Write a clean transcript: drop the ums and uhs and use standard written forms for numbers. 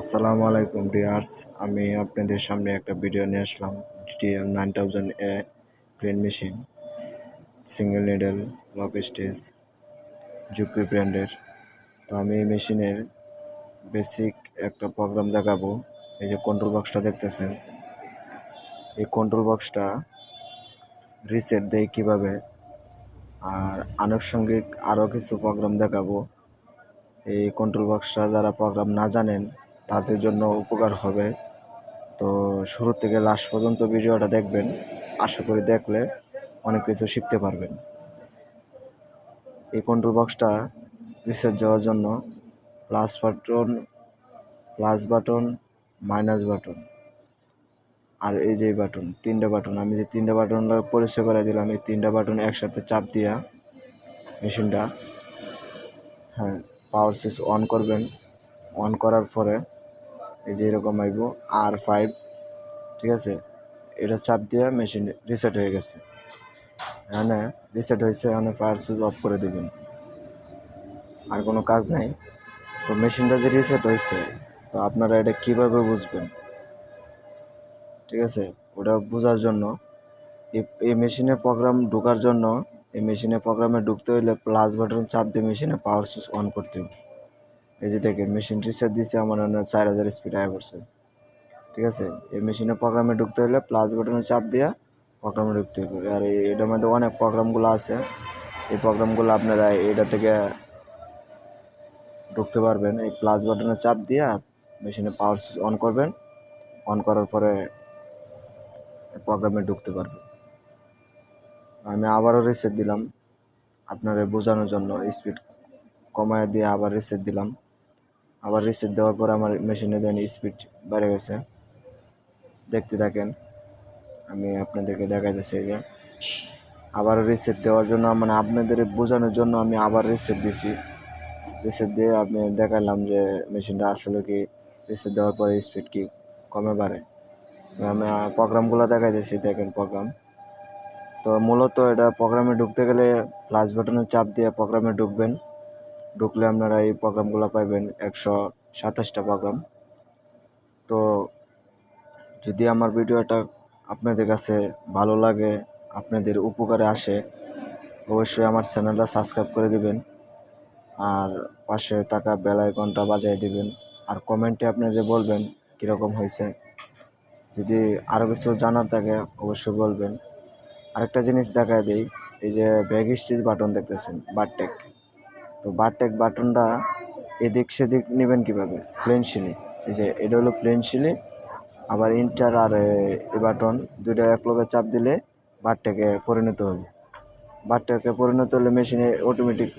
আসসালামু আলাইকুম ডিয়ার্স। আমি আপনাদের সামনে একটা ভিডিও নিয়ে আসলাম। DTM 9000A plain machine, single needle, lock stage, Juki ব্র্যান্ডের। তো আমি এই মেশিনের বেসিক একটা প্রোগ্রাম দেখাবো। এই যে কন্ট্রোল বক্সটা দেখতেছেন, এই কন্ট্রোল বক্সটা রিসেট দেয় কীভাবে, আর আনুষঙ্গিক আরও কিছু প্রোগ্রাম দেখাবো। এই কন্ট্রোল বক্সটা যারা প্রোগ্রাম না জানেন তাদের জন্য উপকার হবে। তো শুরু থেকে লাস্ট পর্যন্ত ভিডিওটা দেখবেন, আশা করি দেখলে অনেক কিছু শিখতে পারবেন। এই কন্ট্রোল বক্সটা রিসেট যাওয়ার জন্য প্লাস বাটন, মাইনাস বাটন আর এই যে বাটন, তিনটা বাটন, আমি যে তিনটা বাটন পরিচয় করে দিলাম, এই তিনটা বাটন একসাথে চাপ দিয়া মেশিনটা পাওয়ার সুইচ অন করবেন। অন করার পরে এই যে এরকম আইব R5, ঠিক আছে, এটা চাপ দিয়ে মেশিন রিসেট হয়ে গেছে। এখানে রিসেট হয়েছে, এখানে পাওয়ার সুইচ অফ করে দেবেন, আর কোনো কাজ নাই। তো মেশিনটা যে রিসেট হয়েছে, তো আপনারা এটা কিভাবে বুঝবেন, ঠিক আছে, ওটা বোঝার জন্য এই মেশিনে প্রোগ্রাম ঢোকার জন্য, এই মেশিনে প্রোগ্রামে ঢুকতে হইলে প্লাস বাটন চাপ দিয়ে মেশিনে পাওয়ার সুইচ অন করতে হবে। এই যে দেখেন মেশিন রিসেট দিয়েছে, আমার 4000 স্পিড আয় করছে, ঠিক আছে। এই মেশিনে প্রোগ্রামে ঢুকতে হলে প্লাস বাটনে চাপ দিয়া প্রোগ্রামে ঢুকতে হবে। আর এটার মধ্যে অনেক প্রোগ্রামগুলো আছে, এই প্রোগ্রামগুলো আপনারা এটা থেকে ঢুকতে পারবেন। এই প্লাস বাটনে চাপ দিয়া মেশিনে পাওয়ার সুইচ অন করবেন, অন করার পরে প্রোগ্রামে ঢুকতে পারবেন। আমি আবারও রিসেট দিলাম আপনারা বোঝানোর জন্য, স্পিড কমায় দিয়ে আবার রিসেট দিলাম। আবার রিসেট দেওয়ার পর আমার মেশিনে দেন স্পিড বেড়ে গেছে, দেখতে থাকেন, আমি আপনাদেরকে দেখাইতেছি। যে আবার রিসেট দেওয়ার জন্য, মানে আপনাদের বোঝানোর জন্য আমি আবার রিসেট দিছি। রিসেট দিয়ে আমি দেখালাম যে মেশিনটা আসলে কি রিসেট দেওয়ার পরে স্পিড কি কমে বাড়ে। তো আমি প্রোগ্রামগুলো দেখাইতেছি, দেখেন প্রোগ্রাম। তো মূলত এটা প্রোগ্রামে ঢুকতে গেলে প্লাস বাটনে চাপ দিয়ে প্রোগ্রামে ঢুকবেন। ঢুকলে আপনারা এই প্রোগ্রামগুলো পাইবেন, 127টা প্রোগ্রাম। তো যদি আমার ভিডিওটা আপনাদের কাছে ভালো লাগে, আপনাদের উপকারে আসে, অবশ্যই আমার চ্যানেলটা সাবস্ক্রাইব করে দিবেন, আর পাশে থাকা বেল আইকনটা বাজিয়ে দিবেন, আর কমেন্টে আপনাদের বলবেন কীরকম হয়েছে। যদি আরও কিছু জানার থাকে অবশ্যই বলবেন। আরেকটা জিনিস দেখায় দিই, এই যে ব্যাক স্টিচ বাটন দেখতেছেন, বারটেক। তো বারটেক বাটনটা এদিক সেদিক নেবেন কীভাবে, প্লেন শিলি। এই যে এটা হলো প্লেন শিলি, আবার ইন্টার আর এই বাটন দুইটা একলগে চাপ দিলে বারটেকে পরিণত হবে। বারটেকে পরিণত হলে মেশিনে অটোমেটিক